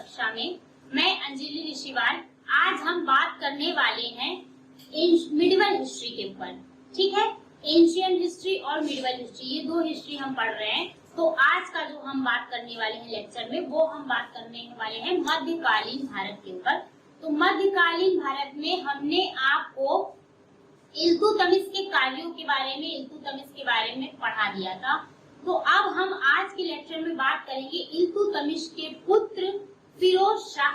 कक्षा में। मैं अंजलि ऋषिवाल। आज हम बात करने वाले हैं मिडिवल हिस्ट्री के ऊपर। ठीक है, एंशियंट हिस्ट्री और मिडिवल हिस्ट्री, ये दो हिस्ट्री हम पढ़ रहे हैं। तो आज का जो हम बात करने वाले हैं लेक्चर में, वो हम बात करने वाले हैं मध्यकालीन भारत के ऊपर। तो मध्यकालीन भारत में हमने आपको इल्तुतमिश के कार्यों के बारे में, इल्तुतमिश के बारे में पढ़ा दिया था। तो अब हम आज के लेक्चर में बात करेंगे इल्तुतमिश के पुत्र फिरोज शाह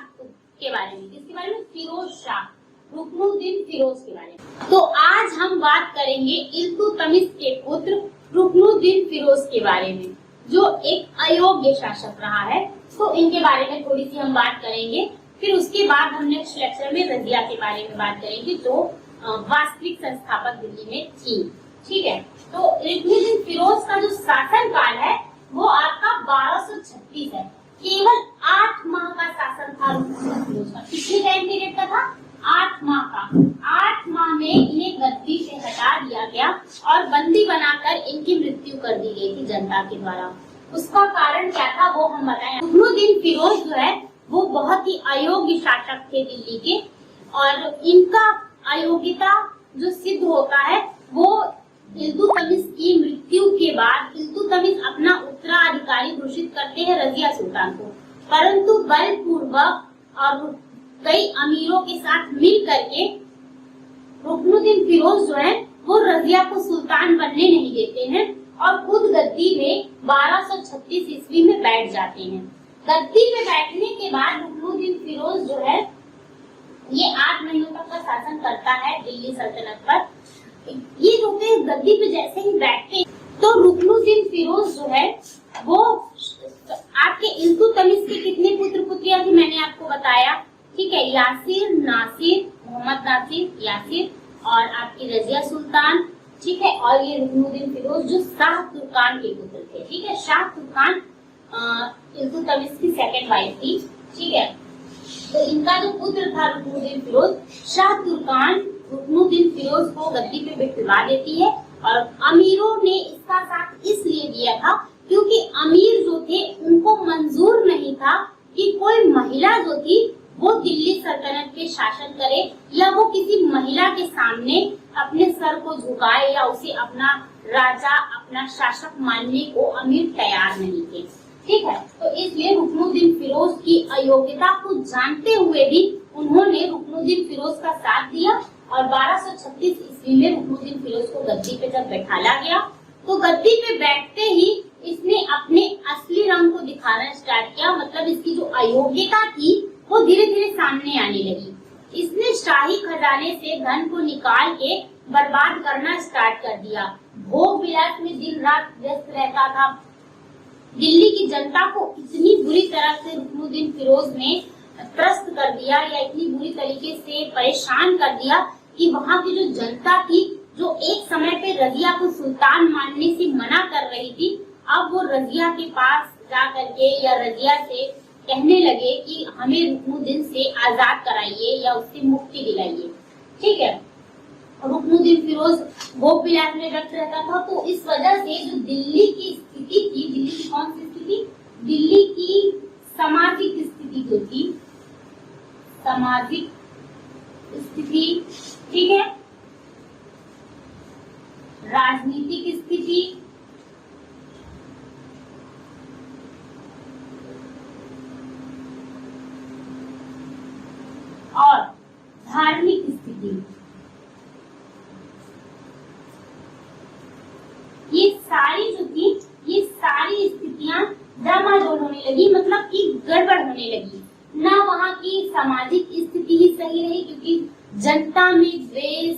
के बारे में। किसके बारे में? फिरोज शाह, रुकनुद्दीन फिरोज के बारे में। तो आज हम बात करेंगे इल्तुतमिश के पुत्र रुकनुद्दीन फिरोज के बारे में, जो एक अयोग्य शासक रहा है। तो इनके बारे में थोड़ी सी हम बात करेंगे। फिर उसके बाद हम नेक्स्ट लेक्चर में रजिया के बारे में बात करेंगे, जो वास्तविक संस्थापक दिल्ली में थी। ठीक है, तो रुकनुद्दीन फिरोज का जो शासन काल है वो आपका 1236 है। केवल 8 माह का शासन था रुकनुद्दीन फिरोज का। कितने टाइम पीरियड का था? 8 माह का। 8 माह में इन्हें गद्दी से हटा दिया गया और बंदी बनाकर इनकी मृत्यु कर दी गई थी जनता के द्वारा। उसका कारण क्या था वो हम बताएं। रुकनुद्दीन फिरोज जो है वो बहुत ही अयोग्य शासक थे दिल्ली के, और इनका अयोग्यता जो सिद्ध होता है वो इल्तुतमिश की मृत्यु के बाद इल्तुतमिश अपना उत्तराधिकारी घोषित करते हैं रजिया सुल्तान को, परंतु बलपूर्वक और कई अमीरों के साथ मिल करके रुकनुद्दीन फिरोज जो है वो रजिया को सुल्तान बनने नहीं देते हैं और खुद गद्दी में 1236 ईस्वी में बैठ जाते हैं। गद्दी में बैठने के बाद रुकनुद्दीन फिरोज जो है ये 8 महीनों तक का शासन करता है दिल्ली सल्तनत पर। ये जो गद्दी पे जैसे ही बैठते तो रुकनुद्दीन फिरोज जो है वो आपके इल्तुतमिश के कितने पुत्र पुत्रियां थी मैंने आपको बताया। ठीक है, यासिर, नासिर, मोहम्मद नासिर, यासिर और आपकी रजिया सुल्तान। ठीक है, और ये रुकनुद्दीन फिरोज जो शाह तुर्कान के पुत्र थे। ठीक है, शाह तुर्कान इल्तुतमिश की सेकंड वाइफ थी। ठीक है, तो इनका जो पुत्र था रुकनुद्दीन फिरोज, शाह तुर्कान रुकनुद्दीन फिरोज को गद्दी पे बिठवा देती है। और अमीरों ने इसका साथ इसलिए दिया था क्योंकि अमीर जो थे उनको मंजूर नहीं था कि कोई महिला जो थी वो दिल्ली सल्तनत पे शासन करे, या वो किसी महिला के सामने अपने सर को झुकाए या उसे अपना राजा, अपना शासक मानने को अमीर तैयार नहीं थे। ठीक है, तो इसलिए रुकनुद्दीन फिरोज की अयोग्यता को जानते हुए भी उन्होंने रुकनुद्दीन फिरोज का साथ दिया और 1236 ईस्वी में रुकनुद्दीन फिरोज को गद्दी पे जब बैठाला गया तो गद्दी पे बैठते ही इसने अपने असली रंग को दिखाना स्टार्ट किया। मतलब इसकी जो अयोग्यता थी वो धीरे धीरे सामने आने लगी। इसने शाही खजाने से धन को निकाल के बर्बाद करना स्टार्ट कर दिया। भोग विलास में दिन रात व्यस्त रहता था। दिल्ली की जनता को इतनी बुरी तरह से रुकनुद्दीन फिरोज ने त्रस्त कर दिया या इतनी बुरी तरीके से परेशान कर दिया कि वहाँ की जो जनता थी, जो एक समय पे रजिया को सुल्तान मानने से मना कर रही थी, अब वो रजिया के पास जा करके या रजिया से कहने लगे कि हमें रुकनुद्दीन से आजाद कराइए या उससे मुक्ति दिलाइए। ठीक है, रुकनुद्दीन फिरोज भोग विलास में व्यस्त रहता था, तो इस वजह से जो दिल्ली की स्थिति थी, दिल्ली की कौन सी स्थिति? दिल्ली की सामाजिक स्थिति जो थी, सामाजिक स्थिति, ठीक है, राजनीतिक स्थिति और धार्मिक स्थिति, ये सारी जो थी, ये सारी स्थितियां डामाडोल होने लगी, मतलब कि गड़बड़ होने लगी। ना वहाँ की सामाजिक स्थिति ही सही रही क्योंकि जनता में द्वेष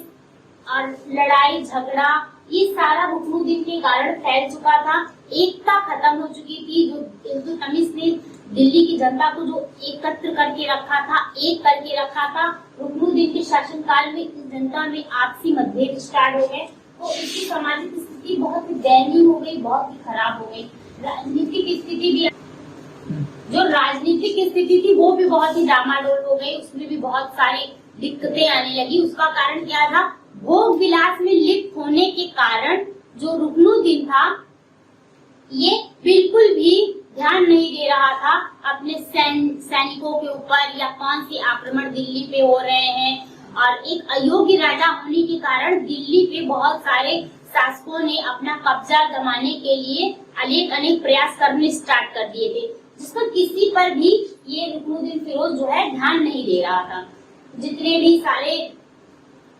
और लड़ाई झगड़ा ये सारा रुकनुद्दीन के कारण फैल चुका था। एकता खत्म हो चुकी थी। जो इल्तुतमिश ने दिल्ली की जनता को जो एकत्र करके रखा था, एक करके रखा था, रुकनुद्दीन के शासनकाल में इस जनता में आपसी मतभेद स्टार्ट हो गए। तो इसकी सामाजिक स्थिति बहुत ही दयनीय हो गई, बहुत ही खराब हो गई। राजनीतिक स्थिति भी, जो राजनीतिक स्थिति थी वो भी बहुत ही डामाडोल हो गई, उसमें भी बहुत सारी दिक्कतें आने लगी। उसका कारण क्या था? भोग विलास में लिप्त होने के कारण जो रुकनुद्दीन था ये बिल्कुल भी ध्यान नहीं दे रहा था अपने सैनिकों के ऊपर या कौन सी आक्रमण दिल्ली पे हो रहे हैं। और एक अयोग्य राजा होने के कारण दिल्ली पे बहुत सारे शासकों ने अपना कब्जा जमाने के लिए अनेक प्रयास करने स्टार्ट कर दिए थे, जिस पर किसी पर भी ये रुकनुद्दीन फिरोज जो है ध्यान नहीं दे रहा था। जितने भी सारे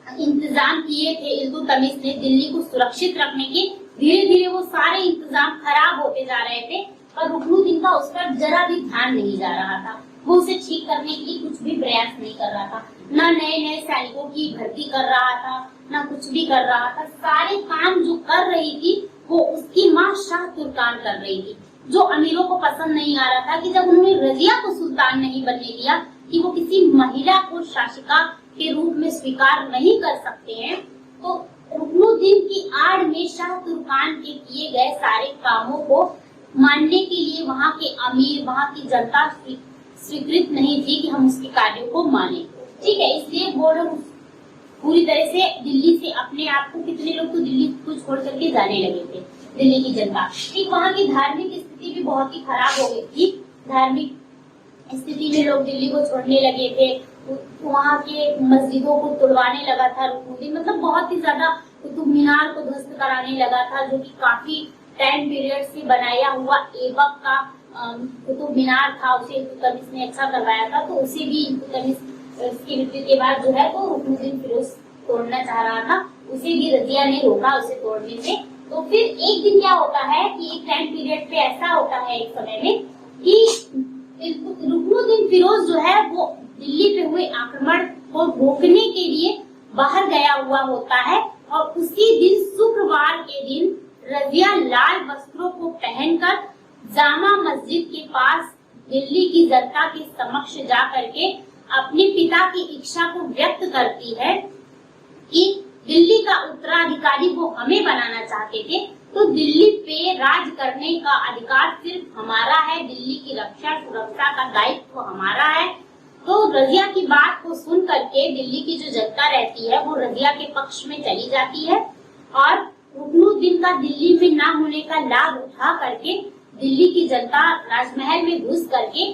इंतजाम किए थे इल्तुतमिश ने दिल्ली को सुरक्षित रखने के, धीरे धीरे वो सारे इंतजाम खराब होते जा रहे थे, पर रुकनुद्दीन का उस पर जरा भी ध्यान नहीं जा रहा था। वो उसे ठीक करने के लिए कुछ भी प्रयास नहीं कर रहा था, न नए सैनिकों की भर्ती कर रहा था, न कुछ भी कर रहा था। सारे काम जो कर रही थी वो उसकी माँ शाह तुर्कान कर रही थी, जो अमीरों को पसंद नहीं आ रहा था कि जब उन्होंने रजिया को सुल्तान नहीं बनने दिया, कि वो किसी महिला को शासिका के रूप में स्वीकार नहीं कर सकते हैं, तो रुकनुद्दीन की आड़ में शाह तुर्कान के किए गए सारे कामों को मानने के लिए वहाँ के अमीर, वहाँ की जनता स्वीकृत नहीं थी कि हम उसके कार्यों को माने। ठीक है, इसलिए बोर्ड पूरी तरह से दिल्ली से अपने आप को, कितने लोग तो दिल्ली को छोड़ करके जाने लगे थे, दिल्ली की जनता। ठीक, वहाँ की धार्मिक स्थिति भी बहुत ही खराब हो गई थी। धार्मिक स्थिति में लोग दिल्ली को छोड़ने लगे थे, वहाँ के मस्जिदों को तुड़वाने लगा था रुकनुद्दीन, मतलब बहुत ही ज्यादा कुतुब मीनार को ध्वस्त कराने लगा था, जो कि काफी टाइम पीरियड से बनाया हुआ ऐबक का कुतुब मीनार था, उसे इल्तुतमिश ने अच्छा करवाया था, तो उसे भी इल्तुतमिश की मृत्यु के बाद जो है तो रुकनुद्दीन फिरोज तोड़ना चाह रहा था, उसे भी रजिया ने रोका उसे तोड़ने से। तो फिर एक दिन क्या होता है कि एक टाइम पीरियड पे ऐसा होता है एक समय में कि रुकनुद्दीन फिरोज जो है वो दिल्ली पे हुए आक्रमण को रोकने के लिए बाहर गया हुआ होता है, और उसी दिन शुक्रवार के दिन रजिया लाल वस्त्रों को पहनकर जामा मस्जिद के पास दिल्ली की जनता के समक्ष जा करके अपने पिता की इच्छा को व्यक्त करती है कि दिल्ली का उत्तराधिकारी वो हमें बनाना चाहते थे, तो दिल्ली पे राज करने का अधिकार सिर्फ हमारा है, दिल्ली की रक्षा सुरक्षा का दायित्व हमारा है। तो रजिया की बात को सुन करके दिल्ली की जो जनता रहती है वो रजिया के पक्ष में चली जाती है, और रुकनुद्दीन का दिल्ली में ना होने का लाभ उठा करके दिल्ली की जनता राजमहल में घुस करके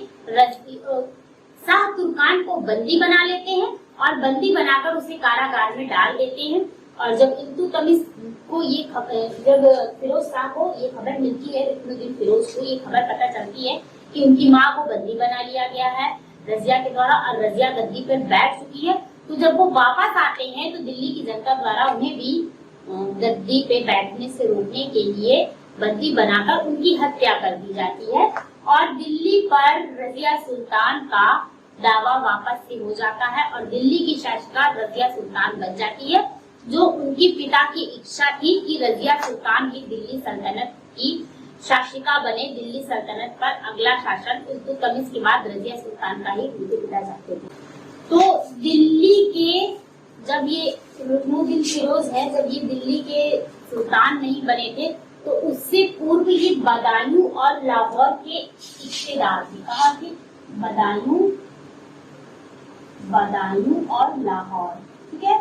शाह तुर्कान को बंदी बना लेते हैं, और बंदी बनाकर उसे कारागार में डाल देते हैं। और जब इल्तुतमिश को ये खबर, जब फिरोज शाह को ये खबर मिलती है, रुकनुद्दीन फिरोज को ये खबर पता चलती है कि उनकी माँ को बंदी बना लिया गया है रजिया के द्वारा, और रजिया गद्दी पर बैठ चुकी है, तो जब वो वापस आते हैं तो दिल्ली की जनता द्वारा उन्हें भी गद्दी पे बैठने से रोकने के लिए बंदी बनाकर उनकी हत्या कर दी जाती है, और दिल्ली पर रजिया सुल्तान का दावा वापस से हो जाता है, और दिल्ली की शासिका रजिया सुल्तान बन जाती है, जो उनकी पिता की इच्छा थी कि रजिया सुल्तान ही दिल्ली सल्तनत की शासिका बने। दिल्ली सल्तनत पर अगला शासन इल्तुतमिश के बाद रजिया सुल्तान का ही उनके पिता चाहते थे। तो दिल्ली के जब ये रुकनुद्दीन फिरोज है, जब ये दिल्ली के सुल्तान नहीं बने थे, तो उससे पूर्व ये बदायूं और लाहौर के इख्तियार थे। कहाँ थे? बदायूं और लाहौर। ठीक है,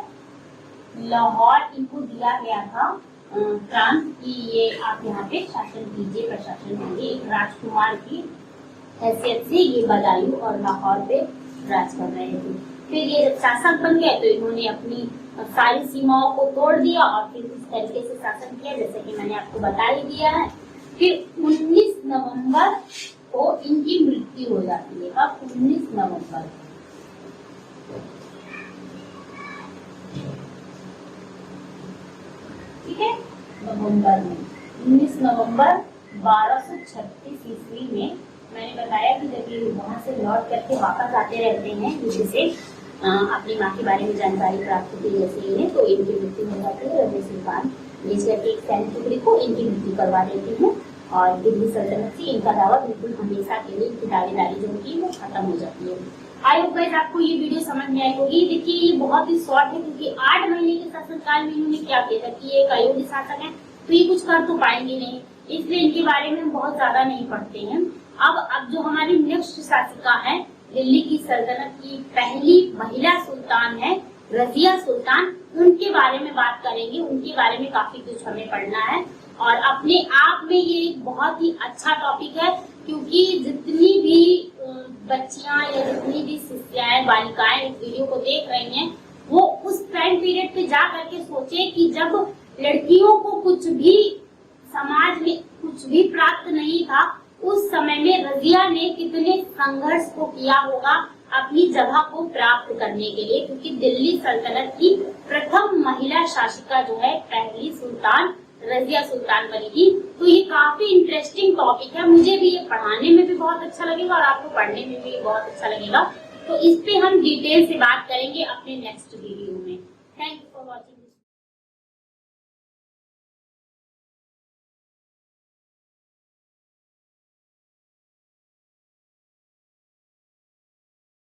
लाहौर इनको दिया गया था प्रांत की, ये आप यहाँ पे शासन कीजिए, प्रशासन कीजिए। एक राजकुमार की हैसियत से ये बदायूं और लाहौर पे राज कर रहे थे। फिर ये जब शासक बन गए तो इन्होंने अपनी सारी सीमाओं को तोड़ दिया और फिर इस तरीके से शासन किया, जैसे कि मैंने आपको बता ही दिया है। फिर 19 नवंबर को इनकी मृत्यु हो जाती है। अब 19 नवंबर, ठीक है, नवंबर में 19 नवंबर 1236 ईस्वी में मैंने बताया कि जब ये वहां से लौट करके वापस आते रहते हैं, जिससे अपनी माँ के बारे में जानकारी प्राप्त होती है जैसे इन्हें, तो इनकी मृत्यु हो जाती है। रजिया सुल्तान जिस करके एक सैनिक टुकड़ी को इनकी मृत्यु करवा देती है, और दिल्ली सल्तनत से इनका दावा बिल्कुल हमेशा के लिए इनकी दावेदारी जो होती है वो खत्म हो जाती है। आई होप गाइस आपको ये वीडियो समझ में आई होगी। देखिए ये बहुत ही शॉर्ट है, क्योंकि 8 महीने के शासनकाल में इन्होंने क्या किया था कि ये एक अयोग्य शासक है, तो ये कुछ कर तो पाएंगे नहीं, इसलिए इनके बारे में हम बहुत ज्यादा नहीं पढ़ते हैं। अब जो हमारी नेक्स्ट शासिका है, दिल्ली की सल्तनत की पहली महिला सुल्तान है रजिया सुल्तान, उनके बारे में बात करेंगे। उनके बारे में काफी कुछ हमें पढ़ना है, और अपने आप में ये एक बहुत ही अच्छा टॉपिक है, क्योंकि जितनी भी बच्चियां या जितनी भी शिष्याएं बालिकाएं इस वीडियो को देख रही हैं, वो उस टाइम पीरियड पे जा करके सोचे कि जब लड़कियों को कुछ भी समाज में कुछ भी प्राप्त नहीं था, उस समय में रजिया ने कितने संघर्ष को किया होगा अपनी जगह को प्राप्त करने के लिए, क्योंकि दिल्ली सल्तनत की प्रथम महिला शासिका जो है पहली सुल्तान रजिया सुल्तान बनी थी। तो ये काफी इंटरेस्टिंग टॉपिक है, मुझे भी ये पढ़ाने में भी बहुत अच्छा लगेगा और आपको पढ़ने में भी बहुत अच्छा लगेगा। तो इस पे हम डिटेल से बात करेंगे अपने नेक्स्ट वीडियो में। Thank you for watching.